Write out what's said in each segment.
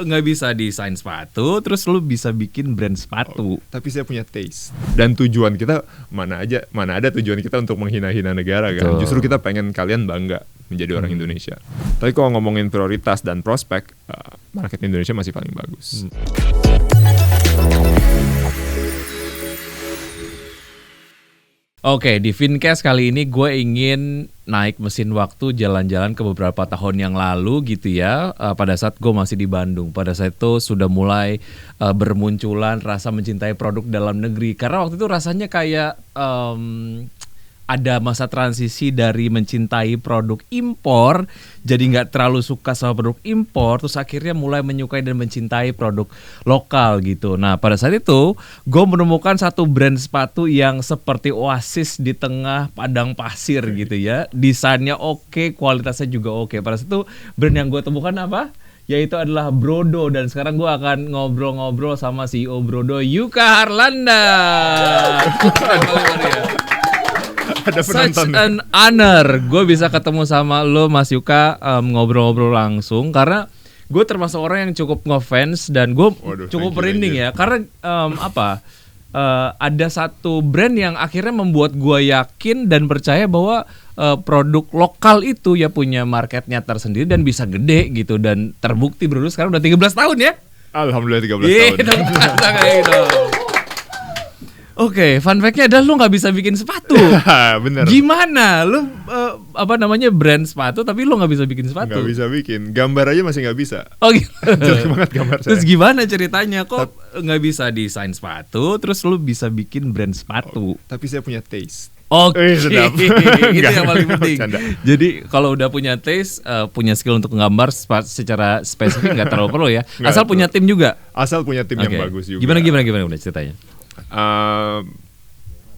Nggak bisa desain sepatu, terus lu bisa bikin brand sepatu. Tapi saya punya taste. Dan tujuan kita mana ada tujuan kita untuk menghina-hina negara kan. Betul. Justru kita pengen kalian bangga menjadi orang Indonesia. Tapi kalau ngomongin prioritas dan prospek, market Indonesia masih paling bagus. Oke, di Fincast kali ini gue ingin naik mesin waktu jalan-jalan ke beberapa tahun yang lalu gitu ya. Pada saat gue masih di Bandung. Pada saat itu sudah mulai bermunculan rasa mencintai produk dalam negeri. Karena waktu itu rasanya kayak ada masa transisi dari mencintai produk impor, jadi nggak terlalu suka sama produk impor, terus akhirnya mulai menyukai dan mencintai produk lokal gitu. Nah pada saat itu gue menemukan satu brand sepatu yang seperti oasis di tengah padang pasir gitu ya. Desainnya oke, kualitasnya juga oke. Pada saat itu brand yang gue temukan apa? Yaitu adalah Brodo, dan sekarang gue akan ngobrol-ngobrol sama CEO Brodo, Yuka Harlanda. Ada Such penonton. an honor gue bisa ketemu sama lo Mas Yuka, ngobrol-ngobrol langsung, karena gue termasuk orang yang cukup ngefans dan gue cukup merinding ya, karena ada satu brand yang akhirnya membuat gue yakin dan percaya bahwa produk lokal itu ya punya marketnya tersendiri dan bisa gede gitu, dan terbukti Bro sekarang udah 13 tahun ya. Alhamdulillah 13 tahun. Gitu. Oke, fun fact-nya adalah lu nggak bisa bikin sepatu. Bener. Gimana? Lu brand sepatu tapi lu nggak bisa bikin sepatu? Nggak bisa bikin. Gambar aja masih nggak bisa. Oh gitu. Jelek banget gambar saya. Terus gimana ceritanya? Kok nggak bisa desain sepatu, terus lu bisa bikin brand sepatu? Tapi saya punya taste. Oke, sedap. Itu yang paling penting. Canda. Jadi kalau udah punya taste, punya skill untuk menggambar secara spesifik nggak terlalu perlu ya. Asal punya tim juga. Asal punya tim yang bagus juga. Gimana ceritanya?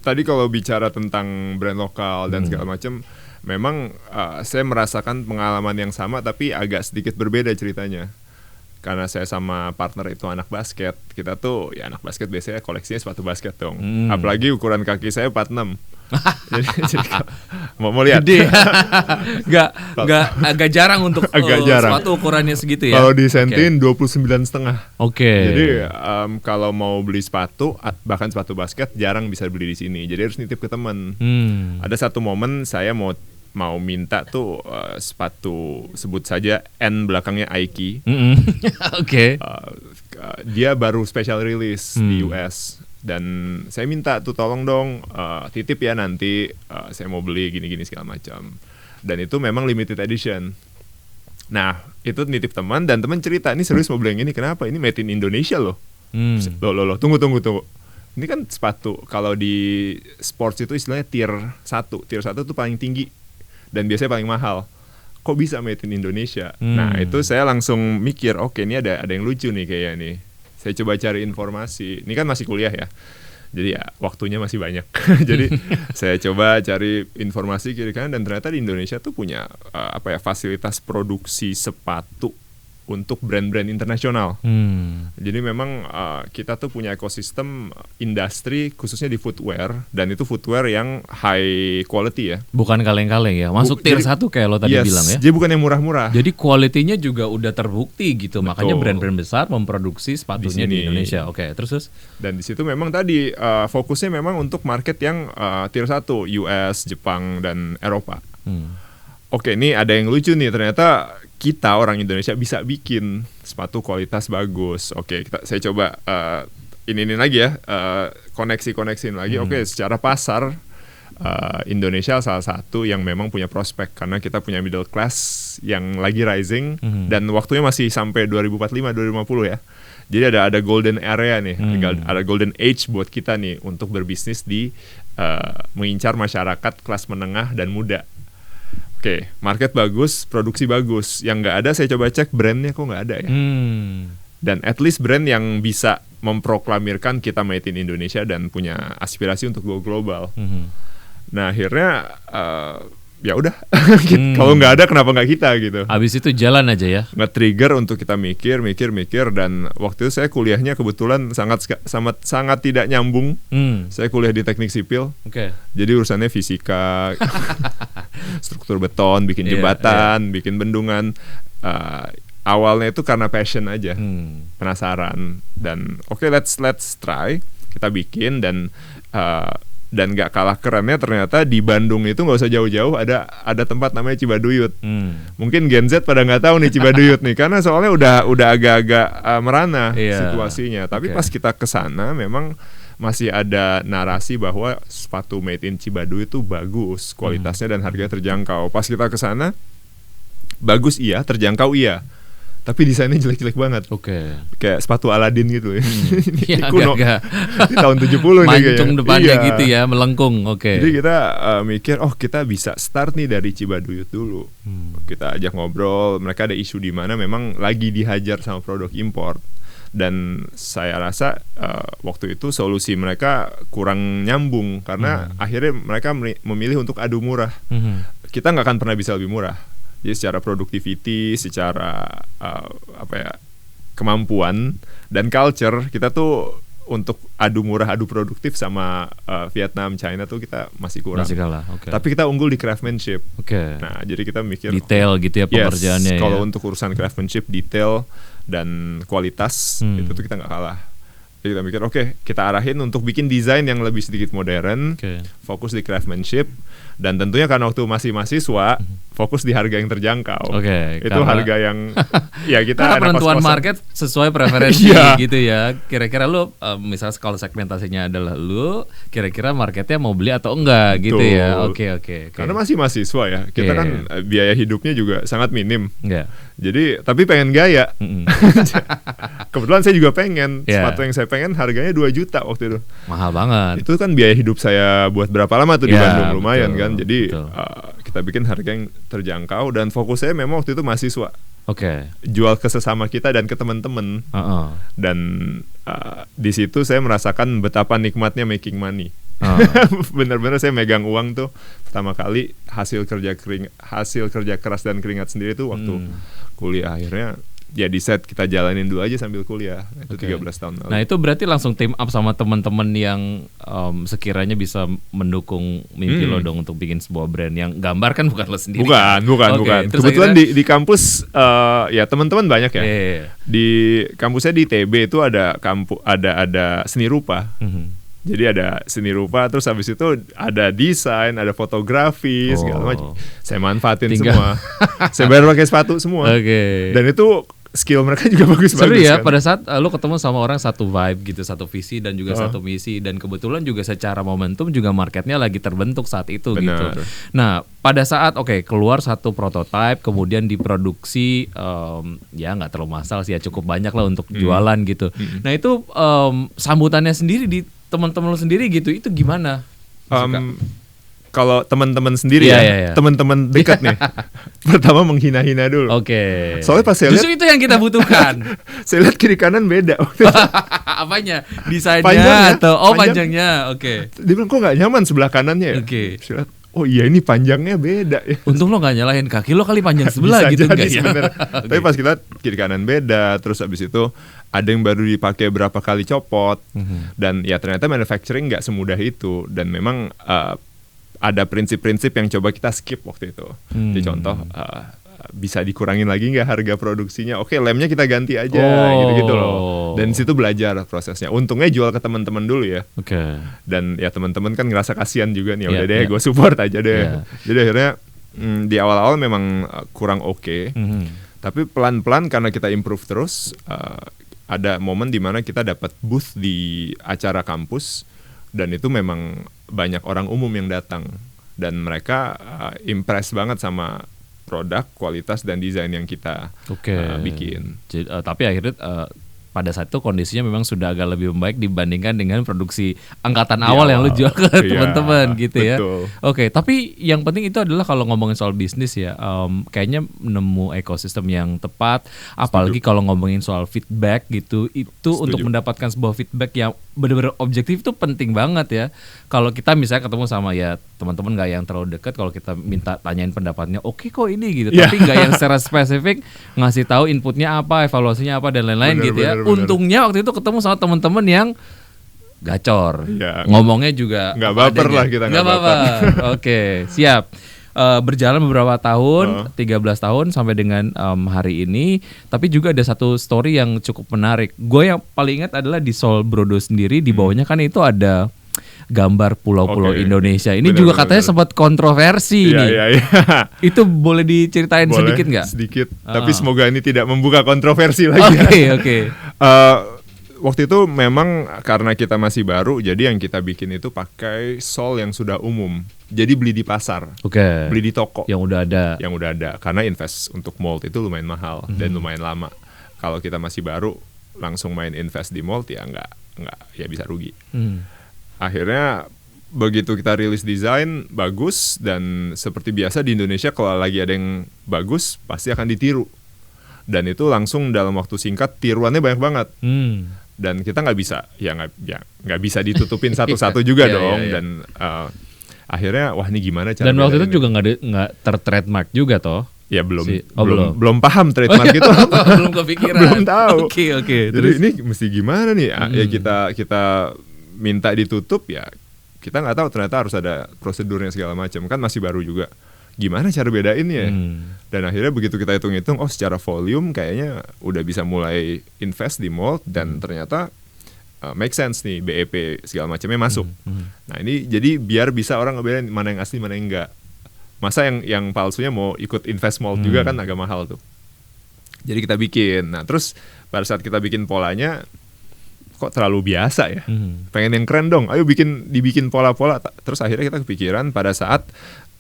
Tadi kalau bicara tentang brand lokal dan segala macam, memang saya merasakan pengalaman yang sama tapi agak sedikit berbeda ceritanya. Karena saya sama partner itu anak basket, kita tuh ya anak basket biasanya koleksinya sepatu basket dong. Apalagi ukuran kaki saya 46. jadi mau lihat. Gede. agak jarang untuk sepatu ukurannya segitu ya. Kalau disentin 29,5. Oke. Jadi kalau mau beli sepatu, bahkan sepatu basket jarang bisa beli di sini. Jadi harus nitip ke teman. Ada satu momen saya mau minta tuh sepatu, sebut saja N belakangnya Aiki. Oke. Dia baru special release di US. Dan saya minta tuh tolong dong titip ya nanti, saya mau beli gini-gini segala macam. Dan itu memang limited edition. Nah itu nitip teman, dan teman cerita, ini serius mau beli yang ini, kenapa? Ini made in Indonesia loh. Loh, tunggu. Ini kan sepatu, kalau di sports itu istilahnya tier 1. Tier 1 tuh paling tinggi dan biasanya paling mahal. Kok bisa made in Indonesia? Nah itu saya langsung mikir, oke, ini ada yang lucu nih kayaknya nih. Saya coba cari informasi. Ini kan masih kuliah ya, jadi ya waktunya masih banyak. Jadi saya coba cari informasi kiri kanan, dan ternyata di Indonesia tuh punya fasilitas produksi sepatu untuk brand-brand internasional. Jadi memang kita tuh punya ekosistem industri khususnya di footwear, dan itu footwear yang high quality ya. Bukan kaleng-kaleng ya, masuk tier 1 kayak lo tadi bilang ya. Jadi bukan yang murah-murah. Jadi quality-nya juga udah terbukti gitu. Betul. Makanya brand-brand besar memproduksi sepatunya di Indonesia. Oke, terus? Dan di situ memang tadi fokusnya memang untuk market yang tier 1, US, Jepang, dan Eropa. Oke, ini ada yang lucu nih, ternyata kita orang Indonesia bisa bikin sepatu kualitas bagus. Oke, saya coba ini lagi ya, koneksiin lagi. Oke, secara pasar Indonesia salah satu yang memang punya prospek, karena kita punya middle class yang lagi rising, dan waktunya masih sampai 2045-2050 ya. Jadi ada golden area nih, ada golden age buat kita nih untuk berbisnis di mengincar masyarakat kelas menengah dan muda. Oke, market bagus, produksi bagus. Yang nggak ada saya coba cek brandnya kok nggak ada ya. Dan at least brand yang bisa memproklamirkan kita made in Indonesia dan punya aspirasi untuk go global. Nah akhirnya ya udah, kalau nggak ada kenapa nggak kita gitu. Abis itu jalan aja ya. Nge-trigger untuk kita mikir, dan waktu itu saya kuliahnya kebetulan sangat tidak nyambung. Saya kuliah di teknik sipil. Jadi urusannya fisika, struktur beton, bikin jembatan, bikin bendungan. awalnya itu karena passion aja, penasaran, dan oke, let's try, kita bikin, dan nggak kalah kerennya ternyata di Bandung itu nggak usah jauh-jauh ada tempat namanya Cibaduyut. Mungkin Gen Z pada nggak tahu nih Cibaduyut nih, karena soalnya udah agak-agak merana situasinya. Tapi pas kita kesana memang masih ada narasi bahwa sepatu made in Cibaduyut itu bagus, kualitasnya dan harganya terjangkau. Pas kita kesana, bagus iya, terjangkau iya, tapi desainnya jelek-jelek banget. Kayak sepatu Aladin gitu ya. Ya, kuno. Ini tahun 70 nih kayaknya. Mancung depannya gitu ya, melengkung. Jadi kita mikir, kita bisa start nih dari Cibaduyut dulu. Kita ajak ngobrol, mereka ada isu di mana memang lagi dihajar sama produk impor. Dan saya rasa waktu itu solusi mereka kurang nyambung, karena akhirnya mereka memilih untuk adu murah. Kita nggak akan pernah bisa lebih murah. Jadi secara productivity, secara kemampuan dan culture, kita tuh untuk adu murah, adu produktif sama Vietnam, China tuh kita masih kurang. Masih kalah. Tapi kita unggul di craftsmanship. Nah, jadi kita mikir detail gitu ya pengerjaannya. Kalau untuk urusan craftsmanship, detail dan kualitas itu tuh kita nggak kalah. Jadi kita mikir, kita arahin untuk bikin desain yang lebih sedikit modern, fokus di craftsmanship, dan tentunya karena waktu masih mahasiswa, fokus di harga yang terjangkau. Itu harga yang ya kita karena penentuan market sesuai preferensi gitu ya. Kira-kira lu misalnya kalau segmentasinya adalah lu, kira-kira marketnya mau beli atau enggak gitu ya. Oke. Karena masih mahasiswa ya, kita kan biaya hidupnya juga sangat minim. Jadi tapi pengen gaya. Kebetulan saya juga pengen sepatu yang saya pengen harganya 2 juta waktu itu. Mahal banget. Itu kan biaya hidup saya buat berapa lama tuh di Bandung, lumayan kan. Jadi kita bikin harga yang terjangkau, dan fokus saya memang waktu itu mahasiswa. Jual ke sesama kita dan ke teman-teman. Dan di situ saya merasakan betapa nikmatnya making money. Bener-bener saya megang uang tuh pertama kali, hasil kerja keras dan keringat sendiri tuh waktu kuliah. Akhirnya ya di-set kita jalanin dulu aja sambil kuliah. Itu 13 tahun lalu. Nah, itu berarti langsung team up sama teman-teman yang sekiranya bisa mendukung mimpi lo dong untuk bikin sebuah brand. Yang gambar kan bukan lo sendiri. Bukan. Kebetulan di kampus ya teman-teman banyak ya. Di kampusnya di TB itu ada seni rupa. Jadi ada seni rupa, terus habis itu ada desain, ada fotografi, segala macam. Saya manfaatin semua. Saya bayar pakai sepatu semua. Dan itu skill mereka juga bagus-bagus. Seru ya, kan? pada saat lo ketemu sama orang satu vibe gitu, satu visi dan juga satu misi, dan kebetulan juga secara momentum juga marketnya lagi terbentuk saat itu. Gitu. Nah, pada saat keluar satu prototype, kemudian diproduksi, ya nggak terlalu masalah sih ya, cukup banyak lah untuk jualan gitu. Nah itu sambutannya sendiri di teman-teman lo sendiri gitu, itu gimana? Kalau teman-teman sendiri teman-teman dekat nih, pertama menghina-hina dulu. Soalnya pas saya lihat, justru itu yang kita butuhkan. Saya lihat kiri kanan beda. Apanya? Desainnya atau panjangnya? Dia bilang, kok nggak nyaman sebelah kanannya ya? Saya lihat, oh iya ini panjangnya beda ya. Untung lo nggak nyalahin kaki lo kali panjang sebelah gitu enggak ya? Tapi pas kita kiri kanan beda, terus abis itu ada yang baru dipakai berapa kali copot, dan ya ternyata manufacturing nggak semudah itu, dan memang ada prinsip-prinsip yang coba kita skip waktu itu. Jadi contoh, bisa dikurangin lagi nggak harga produksinya? Lemnya kita ganti aja, gitu-gitu loh. Dan situ belajar prosesnya. Untungnya jual ke teman-teman dulu ya. Dan ya teman-teman kan ngerasa kasihan juga nih. Udah deh, gue support aja deh. Jadi akhirnya di awal-awal memang kurang tapi pelan-pelan karena kita improve terus. Ada momen dimana kita dapat booth di acara kampus, dan itu memang banyak orang umum yang datang, dan mereka impress banget sama produk, kualitas dan desain yang kita bikin. Jadi, tapi akhirnya pada saat itu kondisinya memang sudah agak lebih membaik dibandingkan dengan produksi angkatan awal yang lu jual ke teman-teman gitu ya. Tapi yang penting itu adalah kalau ngomongin soal bisnis ya, kayaknya nemu ekosistem yang tepat, apalagi kalau ngomongin soal feedback gitu, itu untuk mendapatkan sebuah feedback yang benar-benar objektif itu penting banget ya. Kalau kita misalnya ketemu sama ya teman-teman nggak yang terlalu dekat, kalau kita minta tanyain pendapatnya, kok ini gitu, tapi nggak yang secara spesifik ngasih tahu inputnya apa, evaluasinya apa dan lain-lain gitu ya. Untungnya waktu itu ketemu sama teman-teman yang gacor, ngomongnya juga nggak baper lah kita, nggak baper. Siap. berjalan beberapa tahun, 13 tahun sampai dengan hari ini. Tapi juga ada satu story yang cukup menarik. Gue yang paling ingat adalah di Sol Brodo sendiri, di bawahnya kan itu ada gambar pulau-pulau Indonesia. Ini juga katanya sempat kontroversi nih. Iya. Itu boleh diceritain sedikit nggak? Sedikit. Tapi semoga ini tidak membuka kontroversi lagi. Oke. Waktu itu memang karena kita masih baru, jadi yang kita bikin itu pakai sol yang sudah umum. Jadi beli di pasar, beli di toko. Yang udah ada. Karena invest untuk mold itu lumayan mahal dan lumayan lama. Kalau kita masih baru, langsung main invest di mold ya nggak ya bisa rugi. Akhirnya begitu kita rilis desain bagus, dan seperti biasa di Indonesia kalau lagi ada yang bagus pasti akan ditiru. Dan itu langsung dalam waktu singkat tiruannya banyak banget. Dan kita nggak bisa ditutupin satu-satu juga dong. Dan akhirnya wah ini gimana cara. Dan waktu itu juga nggak tertrademark juga toh. Ya belum paham trademark itu belum kepikiran. Belum tahu. Oke. Jadi Terus ini mesti gimana nih? Ya kita minta ditutup, ya kita nggak tahu, ternyata harus ada prosedurnya segala macam, kan masih baru juga. Gimana cara bedainnya? Dan akhirnya begitu kita hitung-hitung, secara volume kayaknya udah bisa mulai invest di mold, dan ternyata make sense nih, BEP segala macamnya masuk. Nah ini jadi biar bisa orang ngebedain mana yang asli mana yang enggak. Masa yang palsunya mau ikut invest mold juga kan agak mahal tuh. Jadi kita bikin. Nah terus pada saat kita bikin polanya, kok terlalu biasa ya? Pengen yang keren dong. Ayo dibikin pola-pola. Terus akhirnya kita kepikiran pada saat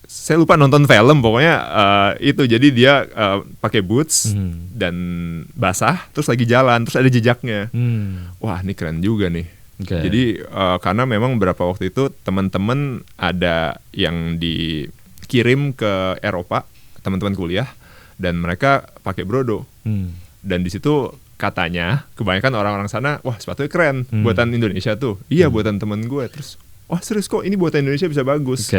saya lupa nonton film, pokoknya itu. Jadi dia pakai boots dan basah, terus lagi jalan, terus ada jejaknya. Wah ini keren juga nih. Jadi karena memang beberapa waktu itu teman-teman ada yang dikirim ke Eropa, teman-teman kuliah, dan mereka pakai Brodo. Dan di situ katanya kebanyakan orang-orang sana, wah sepatunya keren, buatan Indonesia tuh. Iya buatan temen gue. Terus wah serius kok ini buatan Indonesia bisa bagus.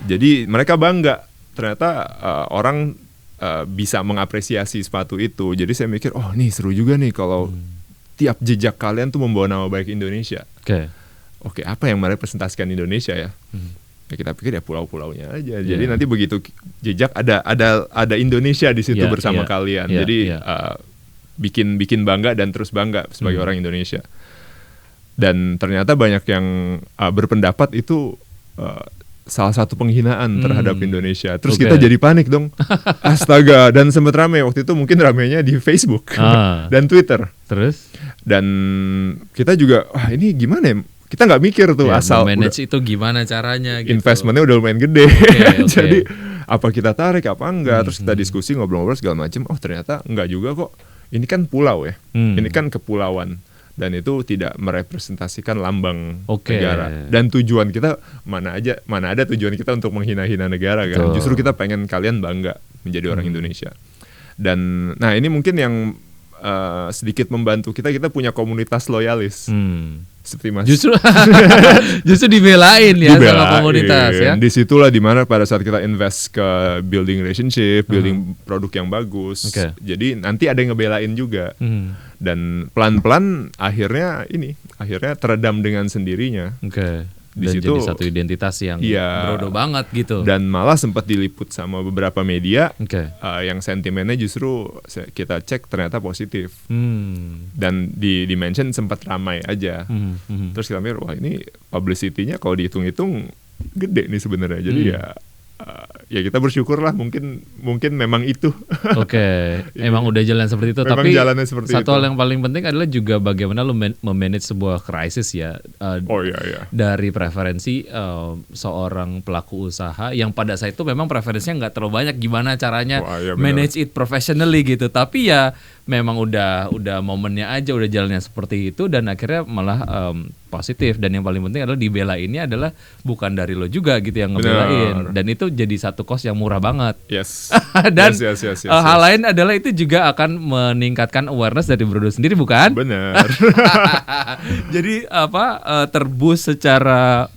Jadi mereka bangga, ternyata orang bisa mengapresiasi sepatu itu. Jadi saya mikir, nih seru juga nih kalau tiap jejak kalian tuh membawa nama baik Indonesia. Oke, apa yang merepresentasikan Indonesia ya? Ya kita pikir ya pulau-pulaunya aja. Jadi nanti begitu jejak ada Indonesia di situ bersama kalian. Jadi bikin bangga dan terus bangga sebagai orang Indonesia. Dan ternyata banyak yang berpendapat itu salah satu penghinaan terhadap Indonesia. Terus kita jadi panik dong. Astaga, dan sempat rame waktu itu, mungkin ramenya di Facebook dan Twitter. Terus? Dan kita juga, ini gimana ya? Kita nggak mikir tuh asal manage itu gimana caranya gitu. Investmentnya udah lumayan gede. Jadi apa kita tarik apa enggak? Terus kita diskusi ngobrol-ngobrol segala macam. Ternyata enggak juga kok. Ini kan pulau ya. Ini kan kepulauan. Dan itu tidak merepresentasikan lambang negara. Dan tujuan kita mana ada tujuan kita untuk menghina-hina negara kan. Justru kita pengen kalian bangga menjadi orang Indonesia. Dan nah ini mungkin yang sedikit membantu kita punya komunitas loyalis. Seperti Mas. Justru dibelain ya sama komunitas ya. Disitulah dimana pada saat kita invest ke building relationship, building produk yang bagus. Jadi nanti ada yang ngebelain juga. Dan pelan-pelan akhirnya teredam dengan sendirinya. Dan jadi satu identitas yang Brodo banget gitu. Dan malah sempat diliput sama beberapa media yang sentimennya justru kita cek ternyata positif. Dan di mention sempat ramai aja. Terus kita mikir, wah ini publicity-nya kalau dihitung-hitung gede nih sebenarnya. Jadi ya kita bersyukur lah, mungkin memang itu. Emang udah jalan seperti itu. Tapi satu hal yang paling penting adalah juga bagaimana lu memanage sebuah krisis ya. Dari preferensi seorang pelaku usaha yang pada saat itu memang preferensinya nggak terlalu banyak, gimana caranya manage it professionally gitu. Tapi ya memang udah momennya aja, udah jalannya seperti itu, dan akhirnya malah positif. Dan yang paling penting adalah dibelainnya adalah bukan dari lo juga gitu yang ngebelain. Dan itu jadi satu cost yang murah banget. Dan hal lain adalah itu juga akan meningkatkan awareness dari Brodo sendiri, bukan? Benar. Jadi terbus secara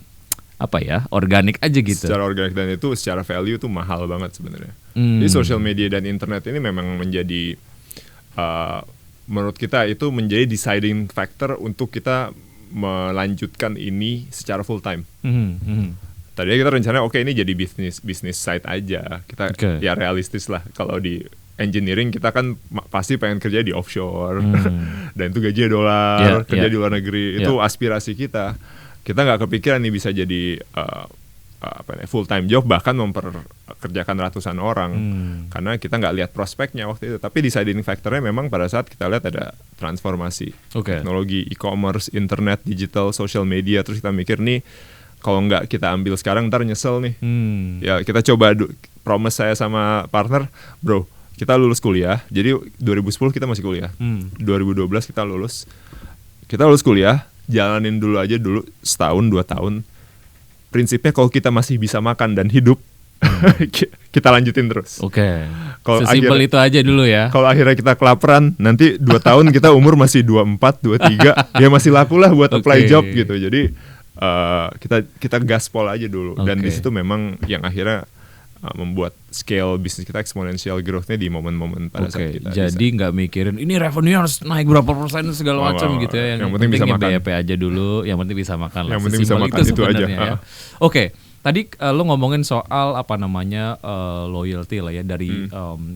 organik aja gitu. Secara organik, dan itu secara value tuh mahal banget sebenarnya. Jadi social media dan internet ini memang menjadi menurut kita itu menjadi deciding factor untuk kita melanjutkan ini secara full time. Tadinya kita rencana ini jadi bisnis side aja. Kita ya realistis lah. Kalau di engineering kita kan pasti pengen kerja di offshore dan itu gajinya dolar, kerja di luar negeri. Itu aspirasi kita. Kita nggak kepikiran nih bisa jadi full time job, bahkan memperkerjakan ratusan orang karena kita nggak lihat prospeknya waktu itu. Tapi deciding factornya memang pada saat kita lihat ada transformasi teknologi, e-commerce, internet, digital, social media. Terus kita mikir nih, kalau nggak kita ambil sekarang ntar nyesel nih. Ya kita coba promise saya sama partner, bro, kita lulus kuliah. Jadi 2010 kita masih kuliah, 2012 kita lulus kuliah, jalanin dulu aja setahun 2 tahun. Prinsipnya kalau kita masih bisa makan dan hidup, kita lanjutin terus. Sesimpel itu aja dulu ya. Kalau akhirnya kita kelaparan, nanti 2 tahun kita umur masih 24, 23, ya masih laku lah buat apply job gitu. Jadi kita gaspol aja dulu. Dan di situ memang yang akhirnya membuat scale bisnis kita eksponensial growth-nya di momen-momen pada saat kita jadi nggak mikirin ini revenue harus naik berapa persen segala macam gitu ya. Yang penting bisa makan. BEP aja dulu, yang penting bisa makan lah. Yang penting bisa makan itu aja. Ya. Tadi lo ngomongin soal loyalty lah ya dari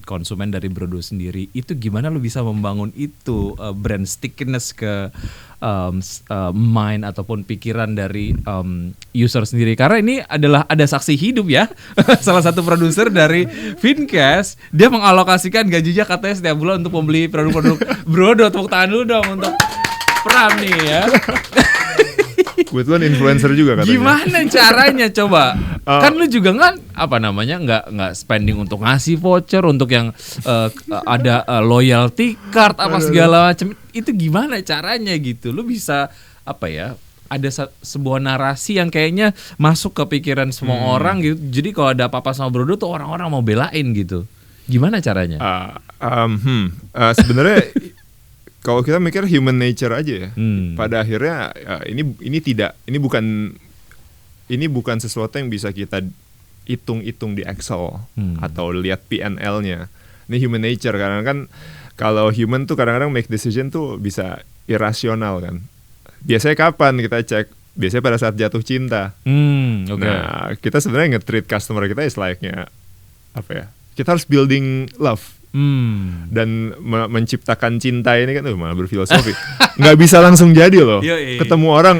konsumen, dari Brodo sendiri. Itu gimana lo bisa membangun itu brand stickiness ke mind ataupun pikiran dari user sendiri? Karena ini ada saksi hidup ya. Salah satu produser dari Fincast, dia mengalokasikan gajinya katanya setiap bulan untuk membeli produk-produk Brodo. Tepuk tangan dulu dong untuk Pram nih ya. Kebetulan influencer juga katanya. Gimana caranya coba? Kan lu juga nggak spending untuk ngasih voucher, untuk yang ada loyalty card segala macam. Itu gimana caranya gitu? Lu bisa ada sebuah narasi yang kayaknya masuk ke pikiran semua orang gitu. Jadi kalau ada apa-apa sama Brodo tuh orang-orang mau belain gitu. Gimana caranya? Sebenarnya kalau kita mikir human nature aja ya, pada akhirnya ini bukan sesuatu yang bisa kita hitung di Excel atau lihat P&L-nya. Ini human nature, karena kan kalau human tuh kadang-kadang make decision tuh bisa irasional kan. Biasanya kapan kita cek? Biasanya pada saat jatuh cinta. Nah, kita sebenarnya nge-treat customer kita layaknya kita harus building love. Dan menciptakan cinta ini kan malah berfilosofi. Nggak bisa langsung jadi loh. Ketemu orang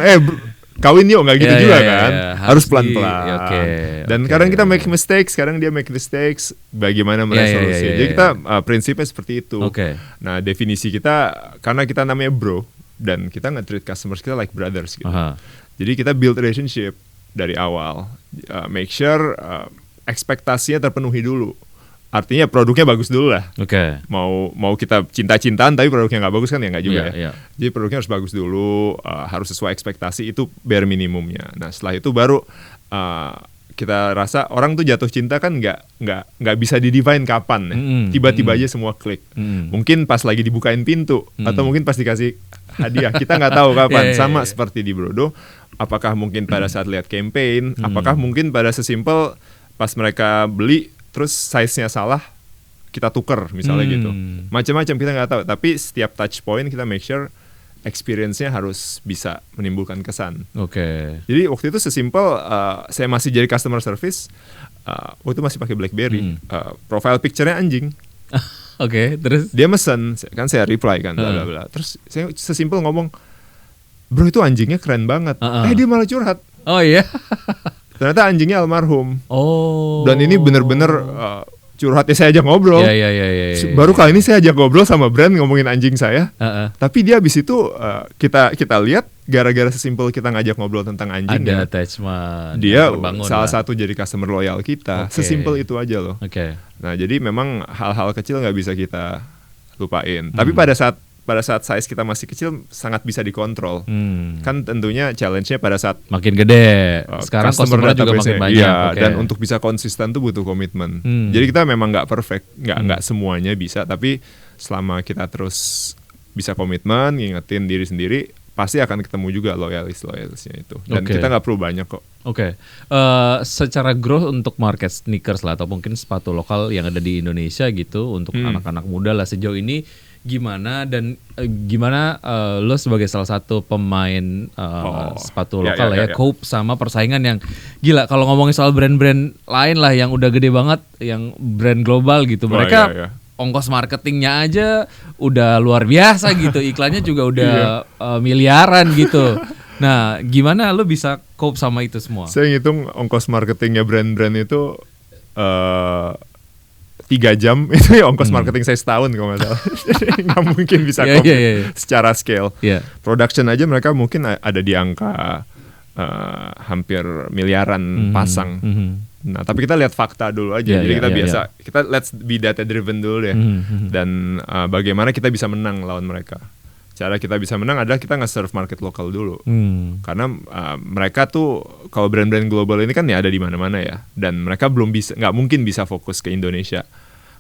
kawin yuk, nggak gitu juga kan. Harus pelan-pelan. Dan kadang kita make mistakes, kadang dia make mistakes. Bagaimana meresolusi? Jadi kita prinsipnya seperti itu. Nah, definisi kita karena kita namanya bro dan kita nge-treat customers kita like brothers gitu. Jadi kita build relationship dari awal. Make sure ekspektasinya terpenuhi dulu. Artinya produknya bagus dulu lah. Mau kita cinta-cintaan tapi produknya nggak bagus kan ya nggak juga ya. Jadi produknya harus bagus dulu, harus sesuai ekspektasi, itu bare minimumnya. Nah setelah itu baru kita rasa orang tuh jatuh cinta kan nggak bisa di-define kapan ya. Tiba-tiba aja semua klik. Mungkin pas lagi dibukain pintu atau mungkin pas dikasih hadiah, kita nggak tahu kapan. Sama seperti di Brodo, apakah mungkin pada saat lihat campaign, apakah mungkin pada sesimpel pas mereka beli terus size-nya salah, kita tuker misalnya gitu. Macam-macam kita nggak tahu. Tapi setiap touch point kita make sure experience-nya harus bisa menimbulkan kesan. Jadi waktu itu sesimpel saya masih jadi customer service, waktu itu masih pakai BlackBerry. Profile picture-nya anjing. Terus dia mesen, kan saya reply kan, bla bla bla. Terus saya sesimpel ngomong, bro itu anjingnya keren banget. Dia malah curhat. Ternyata anjingnya almarhum. Dan ini bener-bener curhatnya saya ajak ngobrol. Baru kali ini saya ajak ngobrol sama brand ngomongin anjing saya. Tapi dia abis itu kita lihat gara-gara sesimpel kita ngajak ngobrol tentang anjingnya. Ada attachment. Dia salah satu jadi customer loyal kita. Sesimpel itu aja loh. Nah jadi memang hal-hal kecil nggak bisa kita lupain. Tapi pada saat size kita masih kecil sangat bisa dikontrol. Kan tentunya challenge-nya pada saat makin gede. Sekarang customer juga makin banyak. Dan untuk bisa konsisten tuh butuh komitmen. Jadi kita memang nggak perfect, nggak semuanya bisa. Tapi selama kita terus bisa komitmen, ngingetin diri sendiri, pasti akan ketemu juga loyalis-loyalisnya itu. Dan kita nggak perlu banyak kok. Secara growth untuk market sneakers lah atau mungkin sepatu lokal yang ada di Indonesia gitu untuk anak-anak muda lah sejauh ini, gimana dan gimana lo sebagai salah satu pemain sepatu lokal ya, cope sama persaingan yang gila. Kalau ngomongin soal brand-brand lain lah yang udah gede banget, yang brand global gitu, mereka ongkos marketingnya aja udah luar biasa gitu, iklannya juga udah miliaran gitu. Nah, gimana lo bisa cope sama itu semua? Saya ngitung ongkos marketingnya brand-brand itu 3 jam itu ya ongkos marketing saya setahun kalau nggak salah. Nggak mungkin bisa secara scale. Production aja mereka mungkin ada di angka hampir miliaran pasang. Nah, tapi kita lihat fakta dulu aja. Jadi kita kita let's be data driven dulu deh. Dan bagaimana kita bisa menang lawan mereka. Cara kita bisa menang adalah kita nge-serve market lokal dulu. Karena mereka tuh kalau brand-brand global ini kan ya ada di mana-mana ya. Dan mereka nggak mungkin bisa fokus ke Indonesia.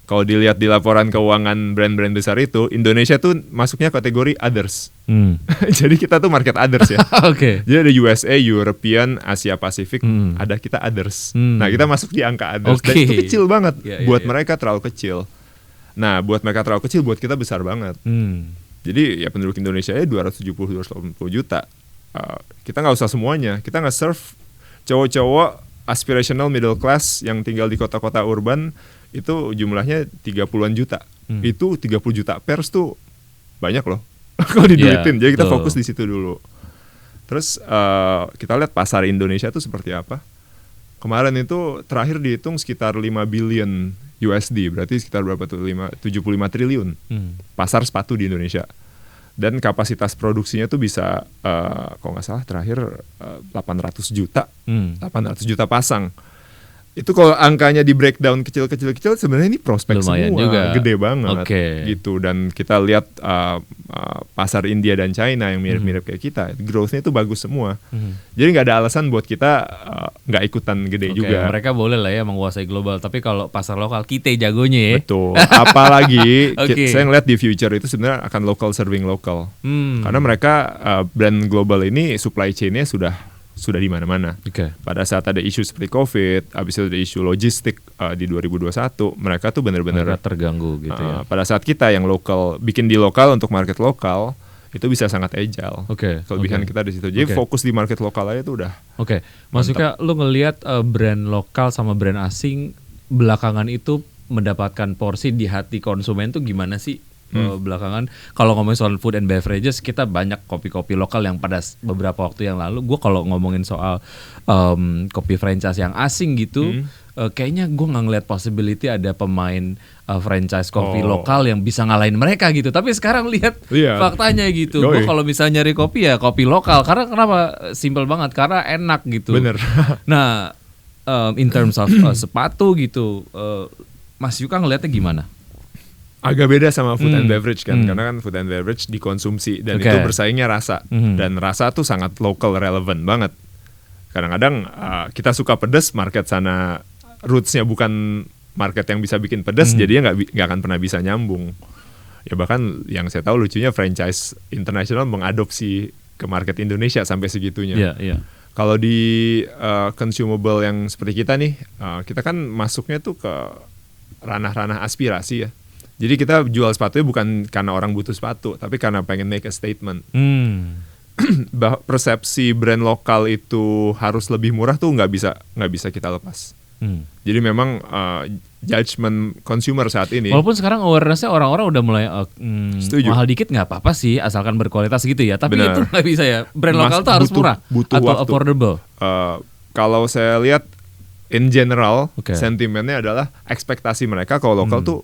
Kalau dilihat di laporan keuangan brand-brand besar itu, Indonesia tuh masuknya kategori others. Jadi kita tuh market others ya. Jadi ada USA, European, Asia Pasifik, ada kita others. Nah, kita masuk di angka others. Dan itu kecil banget. Buat mereka terlalu kecil. Nah, buat mereka terlalu kecil, buat kita besar banget. Jadi ya penduduk Indonesia ya 270-280 juta. Kita nggak usah semuanya. Kita nggak serve cowok-cowok aspirational middle class yang tinggal di kota-kota urban. Itu jumlahnya 30-an juta. Itu 30 juta pers tuh banyak loh. Kalau diduitin. Jadi kita fokus di situ dulu. Terus kita lihat pasar Indonesia tuh seperti apa. Kemarin itu terakhir dihitung sekitar 5 billion USD. Berarti sekitar berapa tuh? 75 triliun. Pasar sepatu di Indonesia. Dan kapasitas produksinya tuh bisa kalau nggak salah terakhir 800 juta. 800 juta pasang. Itu kalau angkanya di breakdown kecil-kecil sebenarnya ini prospek lumayan semua juga. Gede banget gitu. Dan kita lihat pasar India dan China yang mirip-mirip kayak kita, growth-nya itu bagus semua. Jadi nggak ada alasan buat kita nggak ikutan gede juga. Mereka boleh lah ya menguasai global, tapi kalau pasar lokal kita jagonya ya. Betul. Apalagi saya ngeliat di future itu sebenarnya akan local serving local. Karena mereka brand global ini supply chain-nya sudah di mana-mana. Pada saat ada isu seperti COVID, habis itu ada isu logistik di 2021, mereka tuh benar-benar terganggu gitu ya. Pada saat kita yang lokal, bikin di lokal untuk market lokal, itu bisa sangat agile. Kelebihan kita di situ. Jadi fokus di market lokal aja tuh udah. Maksudnya lu ngelihat brand lokal sama brand asing belakangan itu mendapatkan porsi di hati konsumen tuh gimana sih? Belakangan kalau ngomongin soal food and beverages, kita banyak kopi-kopi lokal yang pada beberapa waktu yang lalu, gue kalau ngomongin soal kopi franchise yang asing gitu, kayaknya gue nggak ngeliat possibility ada pemain franchise kopi lokal yang bisa ngalahin mereka gitu. Tapi sekarang lihat faktanya gitu, gue kalau misalnya nyari kopi ya kopi lokal. Karena kenapa? Simple banget, karena enak gitu. Bener. Nah, in terms of sepatu gitu, Mas Yuka ngeliatnya gimana? Agak beda sama food and beverage kan, karena kan food and beverage dikonsumsi dan itu bersaingnya rasa, dan rasa tuh sangat local relevant banget. Kadang-kadang kita suka pedas, market sana rootsnya bukan market yang bisa bikin pedas, jadinya nggak akan pernah bisa nyambung. Ya bahkan yang saya tahu lucunya franchise internasional mengadopsi ke market Indonesia sampai segitunya. Kalau di consumable yang seperti kita nih, kita kan masuknya tuh ke ranah-ranah aspirasi ya. Jadi kita jual sepatunya bukan karena orang butuh sepatu, tapi karena pengen make a statement. Persepsi brand lokal itu harus lebih murah tuh nggak bisa kita lepas. Jadi memang judgment consumer saat ini. Walaupun sekarang awareness-nya orang-orang udah mulai mahal dikit nggak apa-apa sih, asalkan berkualitas gitu ya. Tapi itu nggak bisa ya. Brand lokal tuh harus murah atau waktu. Affordable. Kalau saya lihat in general, sentimennya adalah ekspektasi mereka kalau lokal tuh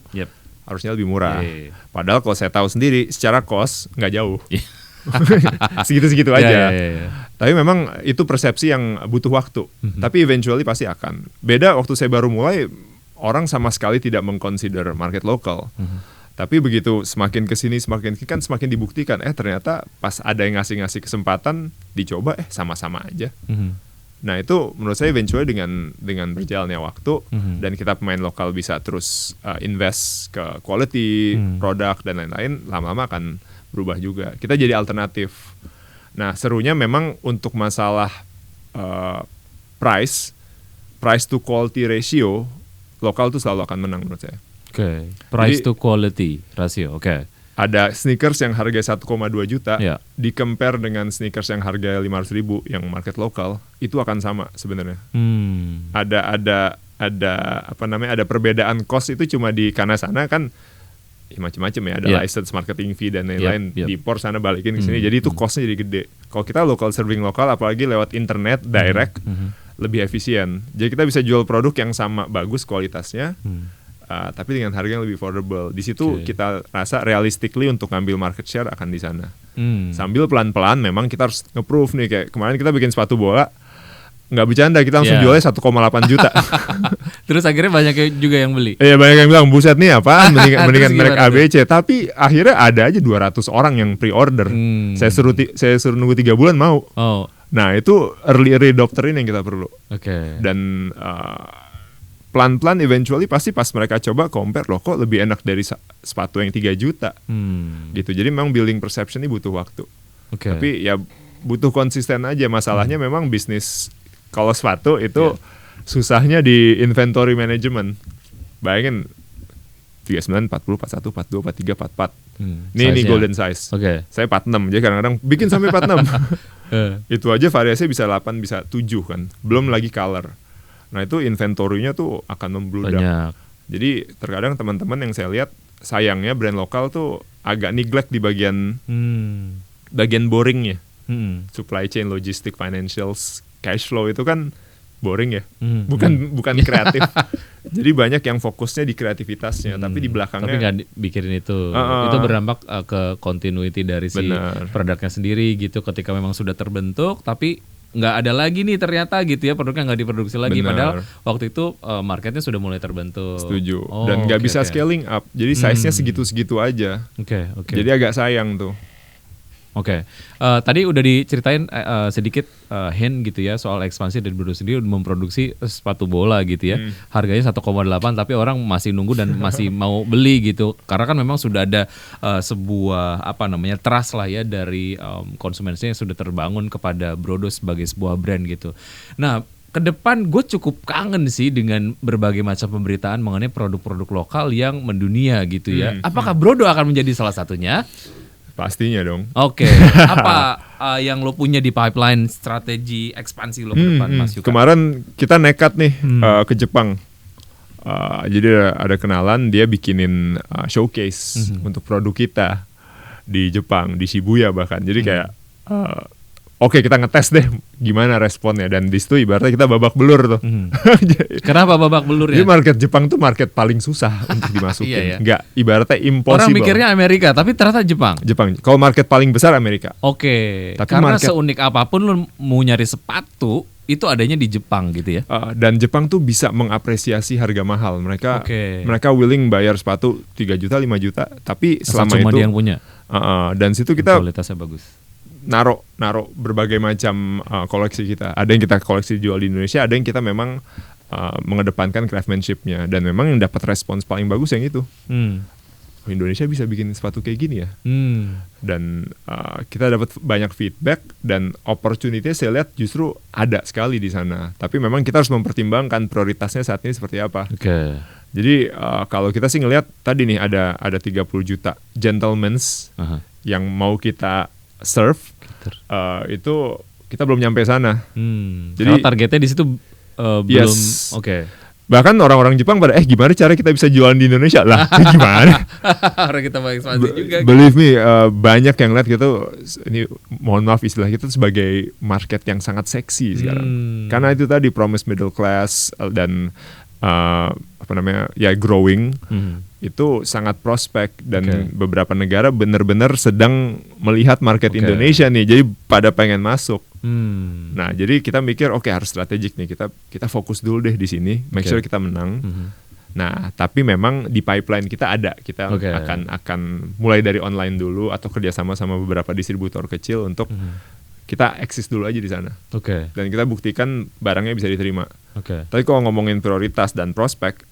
harusnya lebih murah. Padahal kalau saya tahu sendiri, secara cost nggak jauh. Segitu-segitu aja. Tapi memang itu persepsi yang butuh waktu. Tapi eventually pasti akan. Beda waktu saya baru mulai, orang sama sekali tidak mengconsider market lokal. Tapi begitu semakin kesini semakin dibuktikan, ternyata pas ada yang ngasih kesempatan, dicoba sama-sama aja. Nah itu menurut saya eventually dengan berjalannya waktu dan kita pemain lokal bisa terus invest ke quality, produk dan lain-lain, lama-lama akan berubah juga. Kita jadi alternatif. Nah serunya memang untuk masalah price to quality ratio, lokal tuh selalu akan menang menurut saya. Price to quality ratio, ada sneakers yang harga 1,2 juta Ya. di compare dengan sneakers yang harga 500.000 yang market lokal, itu akan sama sebenarnya. Ada apa namanya, ada perbedaan cost itu cuma di karena sana kan macam-macam ya, ada license, marketing fee dan lain-lain, diimpor sana balikin ke sini, jadi itu costnya jadi gede. Kalau kita local serving lokal, apalagi lewat internet direct, lebih efisien. Jadi kita bisa jual produk yang sama bagus kualitasnya, tapi dengan harga yang lebih affordable. Di situ kita rasa realistically untuk ngambil market share akan di sana. Sambil pelan-pelan memang kita harus nge-prove nih, kayak kemarin kita bikin sepatu bola, nggak bercanda, kita langsung jualnya 1,8 juta. Terus akhirnya banyak juga yang beli. Iya, banyak yang bilang buset nih apaan, mendingan merek ABC. Tapi akhirnya ada aja 200 orang yang pre-order. Saya suruh nunggu 3 bulan mau. Nah itu early adopter ini yang kita perlu. Dan pelan-pelan eventually pasti pas mereka coba compare, loh kok lebih enak dari sepatu yang 3 juta. Gitu. Jadi memang building perception ini butuh waktu. Tapi ya butuh konsisten aja. Masalahnya memang bisnis kalau sepatu itu susahnya di inventory management. Bayangin 39, 40, 41, 42, 43, 44. Ini golden size. Saya 46, jadi kadang-kadang bikin sampai 46. Itu aja variasinya bisa 8, bisa 7 kan. Belum lagi color. Nah itu inventory-nya tuh akan membludak. Jadi terkadang teman-teman yang saya lihat, sayangnya brand lokal tuh agak neglect di bagian boringnya. Supply chain, logistik, financials, cash flow itu kan boring ya, bukan kreatif. Jadi banyak yang fokusnya di kreativitasnya, tapi di belakangnya. Tapi nggak mikirin itu. Itu berdampak ke continuity dari si produknya sendiri gitu. Ketika memang sudah terbentuk, tapi nggak ada lagi nih ternyata gitu ya, produknya nggak diproduksi lagi. Padahal waktu itu marketnya sudah mulai terbentuk. Setuju. Dan nggak bisa scaling up. Jadi size-nya segitu-segitu aja. Jadi agak sayang tuh. Tadi udah diceritain sedikit hint gitu ya soal ekspansi dari Brodo sendiri memproduksi sepatu bola gitu ya. Harganya 1,8 tapi orang masih nunggu dan masih mau beli gitu. Karena kan memang sudah ada sebuah trust lah ya dari konsumennya yang sudah terbangun kepada Brodo sebagai sebuah brand gitu. Nah, ke depan gue cukup kangen sih dengan berbagai macam pemberitaan mengenai produk-produk lokal yang mendunia gitu ya. Apakah Brodo akan menjadi salah satunya? Pastinya dong. Apa yang lo punya di pipeline strategi ekspansi lo ke depan, Mas Yuka? Kemarin kita nekat nih ke Jepang. Jadi ada kenalan, dia bikinin showcase untuk produk kita di Jepang, di Shibuya bahkan. Jadi kayak oke, kita ngetes deh gimana responnya, dan di situ ibaratnya kita babak belur tuh. Kenapa babak belur ya? Jadi market Jepang tuh market paling susah untuk dimasukin. Nggak, ibaratnya impossible. Orang mikirnya Amerika, tapi ternyata Jepang. Kalau market paling besar Amerika. Tapi karena seunik apapun lo mau nyari sepatu, itu adanya di Jepang gitu ya. Dan Jepang tuh bisa mengapresiasi harga mahal. Mereka willing bayar sepatu 3 juta, 5 juta, tapi selama cuma itu dia yang punya. Dan situ kita kualitasnya bagus. Naro berbagai macam koleksi kita. Ada yang kita koleksi jual di Indonesia, ada yang kita memang mengedepankan craftsmanship-nya, dan memang yang dapat respons paling bagus yang itu. Indonesia bisa bikin sepatu kayak gini ya. Dan kita dapat banyak feedback, dan opportunity saya lihat justru ada sekali di sana. Tapi memang kita harus mempertimbangkan prioritasnya saat ini seperti apa. Jadi kalau kita sih ngelihat tadi nih ada 30 juta gentlemen's yang mau kita serve, itu kita belum nyampe sana. Jadi targetnya di situ belum. Bahkan orang-orang Jepang pada gimana cara kita bisa jualan di Indonesia lah? Gimana? Orang kita mau ekspansi juga. Believe me, banyak yang lihat gitu. Ini mohon maaf istilah kita sebagai market yang sangat seksi sekarang. Karena itu tadi promise middle class dan growing. Itu sangat prospek, dan beberapa negara benar-benar sedang melihat market Indonesia nih, jadi pada pengen masuk. Nah, jadi kita mikir harus strategik nih, kita fokus dulu deh di sini, make sure kita menang. Nah, tapi memang di pipeline kita ada, kita akan mulai dari online dulu atau kerjasama sama beberapa distributor kecil untuk kita eksis dulu aja di sana. Dan kita buktikan barangnya bisa diterima. Tapi kalau ngomongin prioritas dan prospek,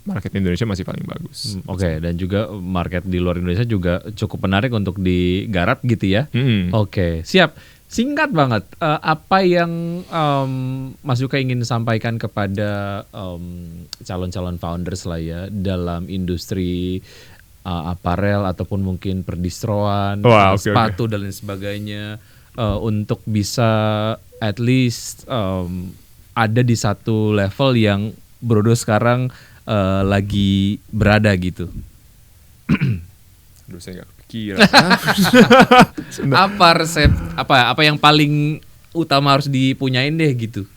market Indonesia masih paling bagus. Dan juga market di luar Indonesia juga cukup menarik untuk digarap gitu ya. Siap. Singkat banget, apa yang Mas Yuka ingin sampaikan kepada calon-calon founders lah ya dalam industri aparel ataupun mungkin perdistroan, sepatu dan lain sebagainya, untuk bisa at least ada di satu level yang Brodo sekarang lagi berada gitu. Aduh, saya nggak kepikiran. Apa resep apa yang paling utama harus dipunyain deh gitu?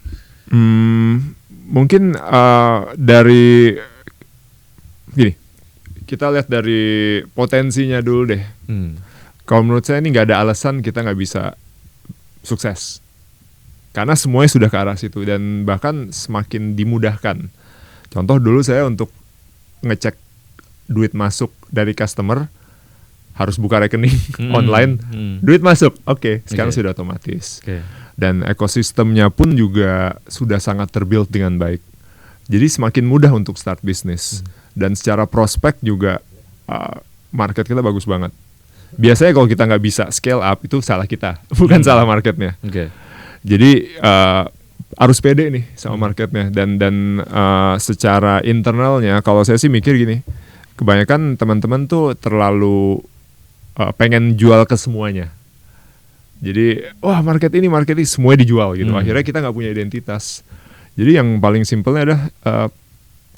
Mungkin dari gini, kita lihat dari potensinya dulu deh. Kalau menurut saya ini nggak ada alasan kita nggak bisa sukses, karena semuanya sudah ke arah situ dan bahkan semakin dimudahkan. Contoh dulu saya untuk ngecek duit masuk dari customer harus buka rekening online, duit masuk, sekarang sudah otomatis. Dan ekosistemnya pun juga sudah sangat terbuild dengan baik. Jadi semakin mudah untuk start bisnis. Dan secara prospek juga market kita bagus banget. Biasanya kalau kita nggak bisa scale up itu salah kita, bukan salah marketnya. Jadi harus pede nih sama marketnya. Dan secara internalnya kalau saya sih mikir gini, kebanyakan teman-teman tuh terlalu pengen jual ke semuanya. Jadi market ini semuanya dijual gitu. Akhirnya kita nggak punya identitas. Jadi yang paling simpelnya adalah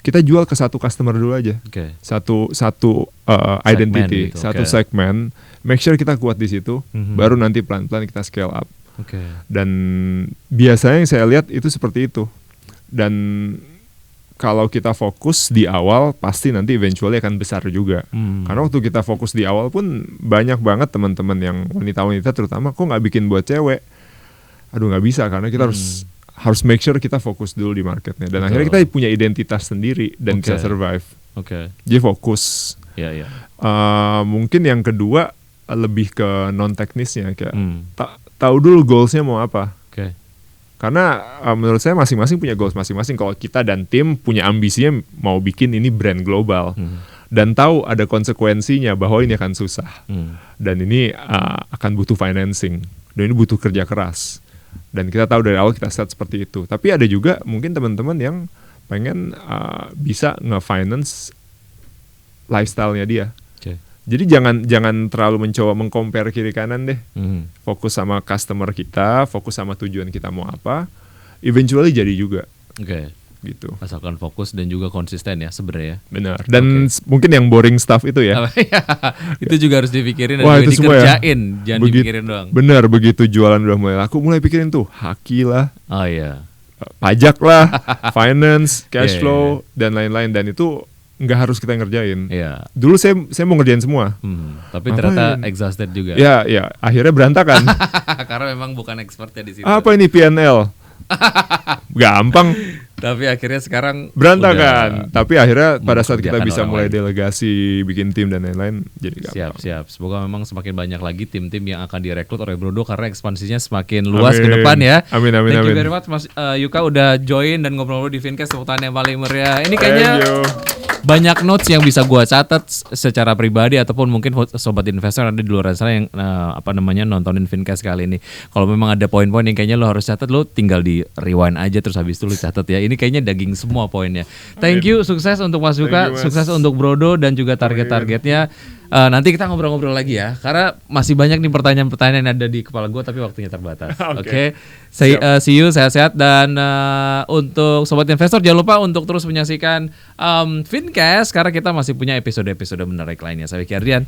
kita jual ke satu customer dulu aja, satu identity, gitu. Satu segmen. Make sure kita kuat di situ, baru nanti pelan-pelan kita scale up. Dan biasanya yang saya lihat itu seperti itu. Dan kalau kita fokus di awal, pasti nanti eventually akan besar juga. Karena waktu kita fokus di awal pun banyak banget teman-teman yang wanita-wanita terutama, kok nggak bikin buat cewek? Aduh, nggak bisa, karena kita harus make sure kita fokus dulu di marketnya. Dan akhirnya kita punya identitas sendiri dan bisa survive. Jadi fokus. Mungkin yang kedua lebih ke non teknisnya, kayak tahu dulu goalsnya mau apa. Karena menurut saya masing-masing punya goals masing-masing. Kalau kita dan tim punya ambisinya mau bikin ini brand global, dan tahu ada konsekuensinya bahwa ini akan susah, dan ini akan butuh financing, dan ini butuh kerja keras. Dan kita tahu dari awal kita set seperti itu. Tapi ada juga mungkin teman-teman yang pengen bisa nge-finance lifestyle-nya dia. Jadi jangan terlalu mencoba mengcompare kiri kanan deh. Fokus sama customer kita, fokus sama tujuan kita mau apa. Eventually jadi juga. Gitu. Asalkan fokus dan juga konsisten ya sebenarnya. Benar. Dan mungkin yang boring stuff itu ya. Itu juga harus dipikirin dan juga dikerjain, jangan dipikirin doang. Benar, begitu jualan udah mulai laku, mulai pikirin tuh haki lah. Pajak lah, finance, cash flow dan lain-lain, dan itu nggak harus kita ngerjain. Dulu saya mau ngerjain semua. Tapi ternyata exhausted juga. Ya, akhirnya berantakan. Karena memang bukan expertnya di situ. Apa ini PNL? Gampang. Tapi akhirnya sekarang berantakan. Tapi akhirnya pada saat kita bisa mulai delegasi, bikin tim dan lain-lain, jadi gampang. Siap. Semoga memang semakin banyak lagi tim-tim yang akan direkrut oleh Brodo karena ekspansinya semakin luas ke depan ya. Amin. Thank you very much Mas Yuka udah join dan ngobrol-ngobrol di Fincast. Tepuk tangan yang paling meriah. Ini kayaknya banyak notes yang bisa gua catat secara pribadi ataupun mungkin sobat investor ada di luar sana yang nontonin Fincast kali ini. Kalau memang ada poin-poin yang kayaknya lo harus catat, lo tinggal di rewind aja terus habis itu lo catat ya. Ini kayaknya daging semua poinnya. Thank you, sukses untuk Mas Yuka, sukses untuk Brodo dan juga target-targetnya. Nanti kita ngobrol-ngobrol lagi ya, karena masih banyak nih pertanyaan-pertanyaan yang ada di kepala gue tapi waktunya terbatas. Oke. See you, sehat-sehat, dan untuk sobat investor jangan lupa untuk terus menyaksikan Fincast karena kita masih punya episode-episode menarik lainnya. Saya Vicky Ardian.